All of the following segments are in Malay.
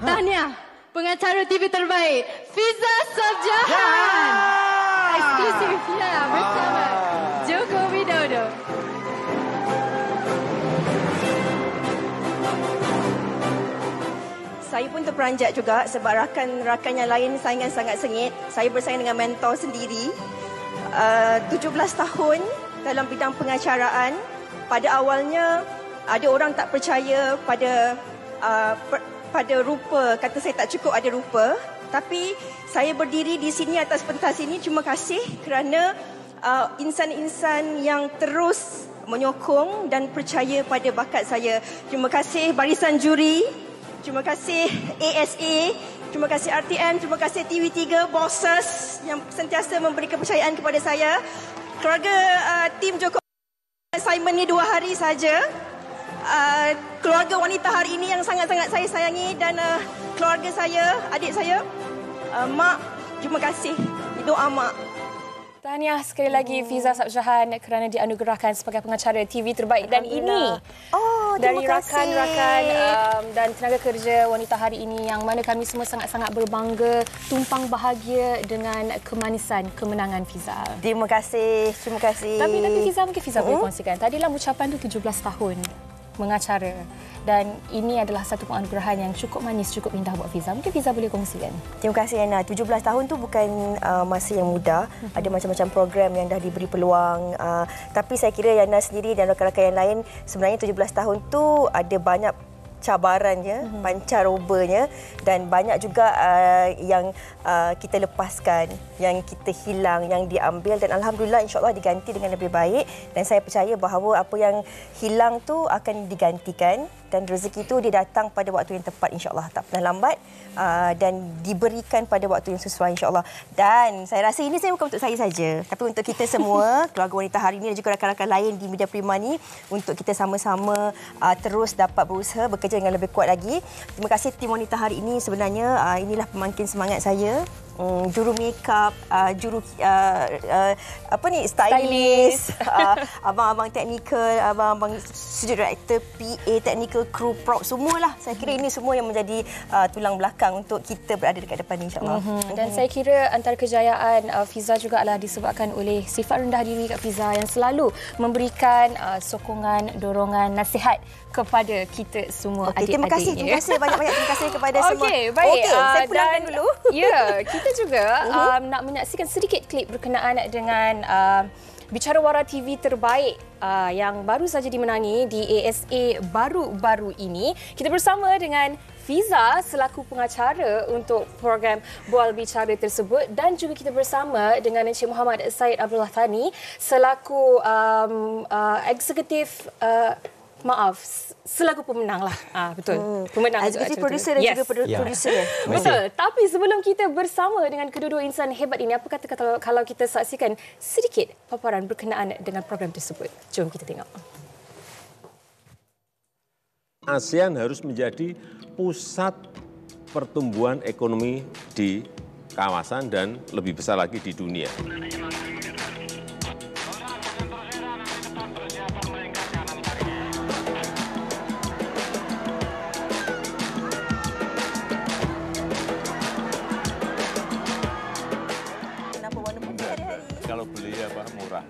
Tahniah pengacara TV terbaik Fiza Sabjahan. Eksklusif ya bersama Joko Widodo. Saya pun terperanjat juga sebab rakan-rakan yang lain saingan sangat sengit. Saya bersaing dengan mentor sendiri. 17 tahun dalam bidang pengacaraan. Pada awalnya ada orang tak percaya pada rupa, kata saya tak cukup ada rupa. Tapi saya berdiri di sini atas pentas ini, terima kasih kerana insan-insan yang terus menyokong dan percaya pada bakat saya. Terima kasih barisan juri, terima kasih ASA, terima kasih RTM, terima kasih TV3, bosses yang sentiasa memberi kepercayaan kepada saya. Keluarga tim Joko, assignment ni 2 hari saja. Keluarga wanita hari ini yang sangat-sangat saya sayangi dan keluarga saya, adik saya, Mak, terima kasih. Doa Mak. Tahniah sekali lagi Fiza Sabjahan kerana dianugerahkan sebagai pengacara TV terbaik. Dan ini dari rakan-rakan dan tenaga kerja wanita hari ini yang mana kami semua sangat-sangat berbangga, tumpang bahagia dengan kemanisan kemenangan Fiza. Terima kasih, terima kasih. Tapi Fiza, mungkin Fiza boleh kongsikan. Tadilah ucapan tu 17 tahun mengacara dan ini adalah satu penganugerahan yang cukup manis, cukup indah buat Fiza. Mungkin Fiza boleh kongsikan. Terima kasih Yana. 17 tahun tu bukan masa yang mudah. Ada macam-macam program yang dah diberi peluang. Tapi saya kira Yana sendiri dan rakan-rakan yang lain, sebenarnya 17 tahun tu ada banyak cabarannya, pancarobanya dan banyak juga yang kita lepaskan, yang kita hilang, yang diambil dan alhamdulillah insya-Allah diganti dengan lebih baik dan saya percaya bahawa apa yang hilang tu akan digantikan dan rezeki itu dia datang pada waktu yang tepat insya-Allah, tak pernah lambat dan diberikan pada waktu yang sesuai insya-Allah. Dan saya rasa ini saya bukan untuk saya saja, tapi untuk kita semua, keluarga wanita hari ini dan juga rakan-rakan lain di Media Prima ni untuk kita sama-sama terus dapat berusaha bekerja dengan lebih kuat lagi. Terima kasih tim wanita hari ini, sebenarnya inilah pemangkin semangat saya. Juru makeup, juru stylist, abang-abang teknikal, abang-abang studio director, PA, technical crew, prop, semualah. Saya kira ini semua yang menjadi tulang belakang untuk kita berada dekat depan insya-Allah. Dan saya kira antara kejayaan Fiza juga adalah disebabkan oleh sifat rendah diri Kak Fiza yang selalu memberikan sokongan, dorongan, nasihat kepada kita semua adik-adik. Terima kasih banyak-banyak terima kasih kepada semua. Okey, baik. Saya pulangkan dulu. Ya, kita juga nak menyaksikan sedikit klip berkenaan dengan Bicarawara TV terbaik yang baru saja dimenangi di ASA baru-baru ini. Kita bersama dengan Fiza selaku pengacara untuk program Bual Bicara tersebut dan juga kita bersama dengan Encik Muhammad Syed Abdullah Thani selaku eksekutif selaku pemenang lah. Betul. Pemenang. Eksekutif produser dan juga produser. Betul. Tapi sebelum kita bersama dengan kedua-dua insan hebat ini, apa kata kalau kita saksikan sedikit paparan berkenaan dengan program tersebut? Jom kita tengok. ASEAN harus menjadi pusat pertumbuhan ekonomi di kawasan dan lebih besar lagi di dunia. Kalau beli apa murah.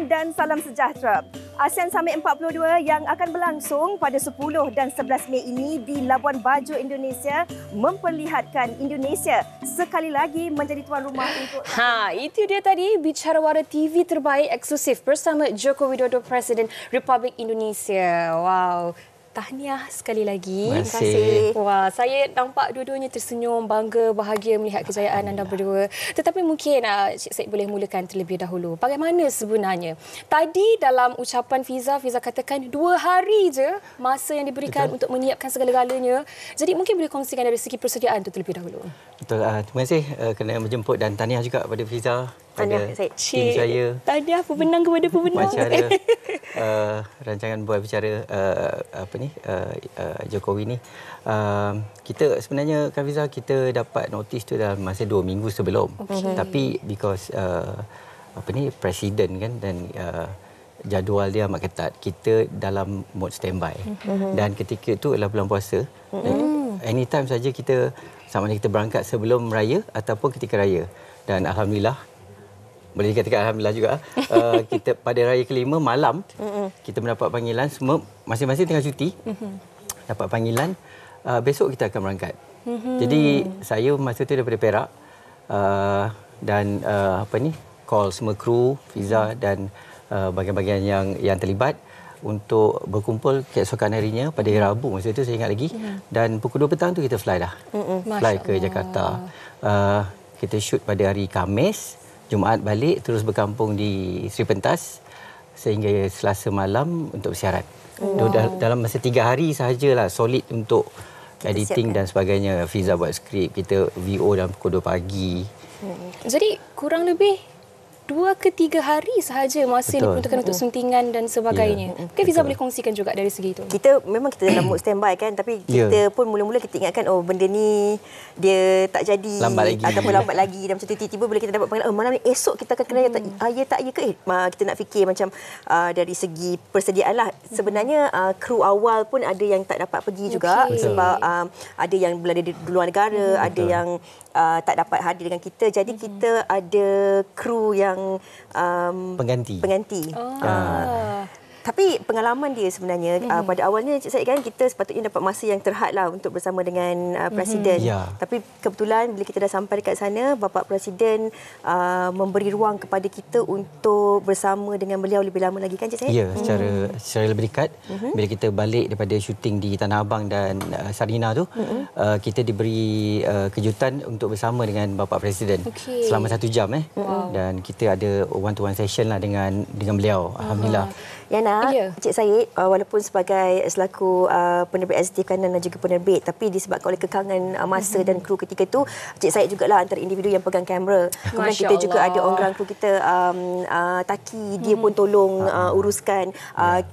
Dan salam sejahtera. ASEAN Summit 42 yang akan berlangsung pada 10 dan 11 Mei ini di Labuan Bajo, Indonesia memperlihatkan Indonesia sekali lagi menjadi tuan rumah untuk... Itu dia tadi Bicarawara TV terbaik eksklusif bersama Joko Widodo, Presiden Republik Indonesia. Wow. Tahniah sekali lagi. Terima kasih. Wah, saya nampak dua-duanya tersenyum, bangga, bahagia melihat kejayaan anda berdua. Tetapi mungkin Cik Syed boleh mulakan terlebih dahulu. Bagaimana sebenarnya? Tadi dalam ucapan Fiza katakan 2 hari je masa yang diberikan untuk menyiapkan segala-galanya. Jadi mungkin boleh kongsikan dari segi persediaan itu terlebih dahulu. Betul. Terima kasih kerana menjemput dan tahniah juga kepada Fiza Tahniah, Syed. tim saya. Tahniah pemenang kepada pemenang. Acara rancangan buat bicara Jokowi ni. Kita sebenarnya Kak Fiza, kita dapat notis tu dalam masa 2 minggu sebelum. Tapi because presiden kan dan jadual dia amat ketat, kita dalam mode standby. Dan ketika itu adalah bulan puasa. Anytime saja kita, sama ada kita berangkat sebelum raya ataupun ketika raya. Dan alhamdulillah, boleh dikatakan alhamdulillah juga, kita pada raya kelima malam kita mendapat panggilan, semua masing-masing tengah cuti. Dapat panggilan, besok kita akan berangkat. Jadi saya masa tu daripada Perak dan call semua kru Fiza dan bahagian-bahagian yang terlibat untuk berkumpul keesokan harinya pada hari Rabu masa itu saya ingat lagi, dan pukul 2 petang tu kita fly dah. Fly ke Jakarta. Kita shoot pada hari Khamis, Jumaat balik, terus berkampung di Sri Pentas sehingga Selasa malam untuk bersiaran. Dalam masa 3 hari sahajalah solid untuk editing dan sebagainya. Fiza buat skrip, kita VO dalam pukul 2 pagi. Jadi kurang lebih 2 ke 3 hari sahaja masa yang diperuntukkan untuk suntingan dan sebagainya. Mungkin Fiza boleh kongsikan juga dari segi itu. Kita dalam mood standby kan, tapi kita pun mula-mula kita ingatkan benda ni dia tak jadi lambat lagi. Ataupun lambat lagi, dan macam tiba-tiba bila kita dapat panggilan malam ni esok kita akan kena tak ya ke kita nak fikir macam dari segi persediaan lah. Sebenarnya kru awal pun ada yang tak dapat pergi juga sebab ada yang berada di luar negara, ada yang tak dapat hadir dengan kita. Jadi kita ada kru yang pengganti. Tapi pengalaman dia sebenarnya pada awalnya Cik Syed kan, kita sepatutnya dapat masa yang terhad lah untuk bersama dengan Presiden. Tapi kebetulan bila kita dah sampai dekat sana, Bapak Presiden memberi ruang kepada kita untuk bersama dengan beliau lebih lama lagi kan Cik Syed? Ya, secara lebih dekat. Bila kita balik daripada syuting di Tanah Abang dan Sarina tu, kita diberi kejutan untuk bersama dengan Bapak Presiden selama 1 jam dan kita ada one-to-one session lah dengan beliau. Alhamdulillah. Yana, Cik Syed, walaupun sebagai selaku penerbit eksekutif kanan dan juga penerbit, tapi disebabkan oleh kekangan masa dan kru ketika itu, Cik Syed jugalah antara individu yang pegang kamera. Kemudian kita juga ada orang kru kita, Taki, dia pun tolong uruskan.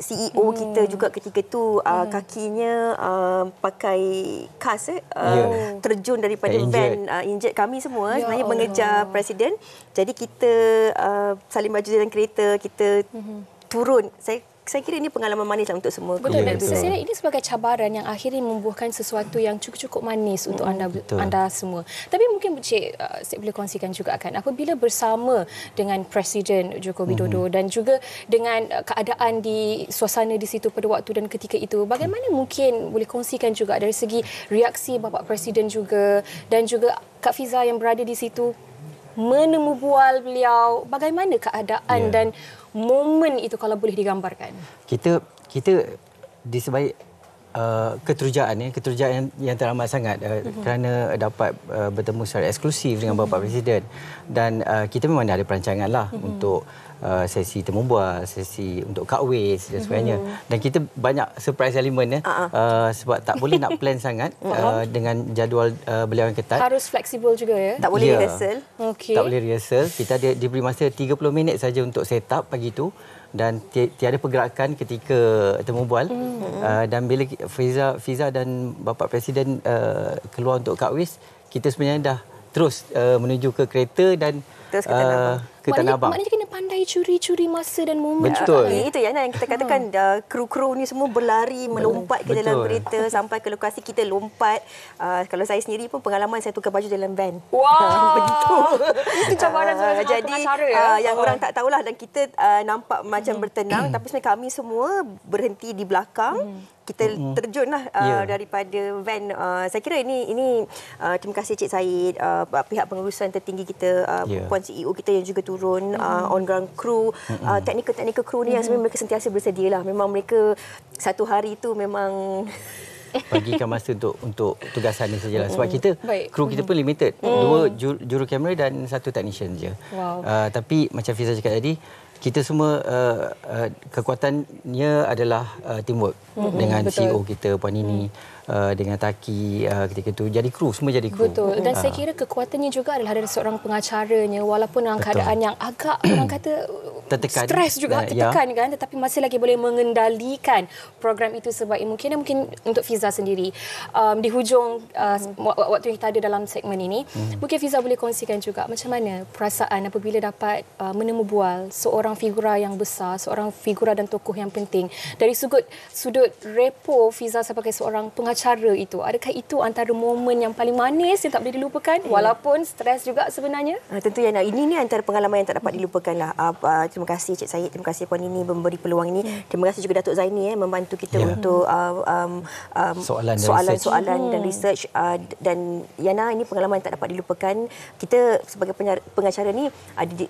CEO kita juga ketika itu kakinya pakai kas, terjun daripada van, injet kami semua sebenarnya mengejar Presiden. Jadi kita saling baju dalam kereta, kita turun. Saya kira ini pengalaman manis lah untuk semua. Betul. Dan saya ini sebagai cabaran yang akhirnya membuahkan sesuatu yang cukup manis untuk anda semua. Tapi mungkin Cik, saya boleh kongsikan juga kan, apabila bersama dengan Presiden Joko Widodo dan juga dengan keadaan di suasana di situ pada waktu dan ketika itu, bagaimana mungkin boleh kongsikan juga dari segi reaksi Bapak Presiden juga dan juga Kak Fiza yang berada di situ, menemu bual beliau, bagaimana keadaan dan momen itu kalau boleh digambarkan? Kita disebabkan keterujaan yang teramat sangat kerana dapat bertemu secara eksklusif dengan Bapak Presiden, dan kita memang ada perancangan lah untuk sesi temu bual, sesi untuk kakwis dan sebagainya. Dan kita banyak surprise element sebab tak boleh nak plan sangat dengan jadual beliau yang ketat. Harus fleksibel juga ya. Tak boleh rehearsal. Tak boleh rehearsal. Kita diberi masa 30 minit saja untuk set up pagi tu, dan tiada pergerakan ketika temu bual. Dan bila Fiza dan Bapak Presiden keluar untuk kakwis, kita sebenarnya dah terus menuju ke kereta dan terus ke Tanah Abang. Maknanya kena pandai curi-curi masa dan momen. Betul. Itu Yana yang kita katakan, kru-kru ni semua berlari, melompat ke dalam kereta sampai ke lokasi, kita lompat. Kalau saya sendiri pun pengalaman saya tukar baju dalam van. Begitu. Itu cabaran sebagai pengacara ya. Yang orang tak tahulah, dan kita nampak macam bertenang, tapi sebenarnya kami semua berhenti di belakang. Kita terjunlah daripada van. Saya kira ini terima kasih Cik Syed, pihak pengurusan tertinggi kita, Puan CEO kita yang juga turun, on ground crew, teknikal kru ni yang sebenarnya mereka sentiasa bersedia lah. Memang mereka satu hari itu memang bagikan masa untuk tugasan ni sajalah. Sebab kita, kru kita pun limited. 2 juru kamera dan 1 technician je. Tapi macam Fiza cakap tadi, kita semua kekuatannya adalah teamwork dengan betul. CEO kita Puan Nini, dengan Taki ketika itu jadi kru, semua jadi kru. Betul. Dan saya kira kekuatannya juga adalah dari seorang pengacaranya, walaupun dalam keadaan yang agak orang kata tertekan, stres juga, tertekan kan, tetapi masih lagi boleh mengendalikan program itu sebaik mungkin. Dan mungkin untuk Fiza sendiri, di hujung waktu yang kita ada dalam segmen ini, mungkin Fiza boleh kongsikan juga macam mana perasaan apabila dapat menemu bual seorang figura yang besar, seorang figura dan tokoh yang penting. Dari sudut repo Fiza sebagai seorang pengacara itu, adakah itu antara momen yang paling manis yang tak boleh dilupakan walaupun stres juga sebenarnya? Tentu Yana, ini antara pengalaman yang tak dapat dilupakan lah. Terima kasih Cik Syed, terima kasih Puan Nini memberi peluang ini. Terima kasih juga Datuk Zaini membantu kita untuk soalan-soalan dan research. Dan Yana, ini pengalaman yang tak dapat dilupakan. Kita sebagai pengacara ni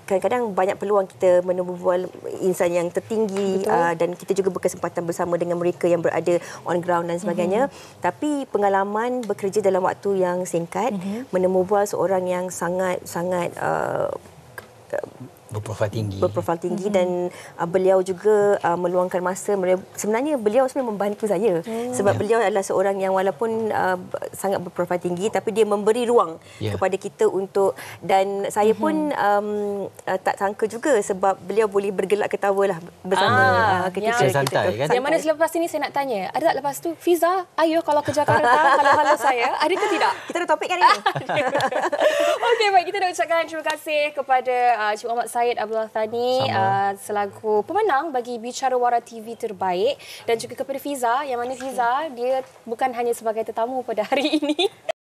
kadang-kadang banyak peluang kita menemu bual insan yang tertinggi, dan kita juga berkesempatan bersama dengan mereka yang berada on ground dan sebagainya. Tapi pengalaman bekerja dalam waktu yang singkat, menemu bual seorang yang sangat berprofil tinggi dan beliau juga meluangkan masa. Sebenarnya beliau sebenarnya membantu saya sebab beliau adalah seorang yang walaupun sangat berprofil tinggi tapi dia memberi ruang kepada kita untuk, dan saya pun tak sangka juga sebab beliau boleh bergelak ketawa lah bersama ketika yang santai kan. Yang mana selepas ini saya nak tanya, ada tak lepas tu Fiza, ayo kalau ke Jakarta kalau saya, ada ke tidak? Kita ada topik kan ini. Okey, baik, kita nak ucapkan terima kasih kepada Cik Muhammad Syed Abdullah Thani selaku pemenang bagi Bicara Wara TV terbaik, dan juga kepada Fiza, yang mana Fiza dia bukan hanya sebagai tetamu pada hari ini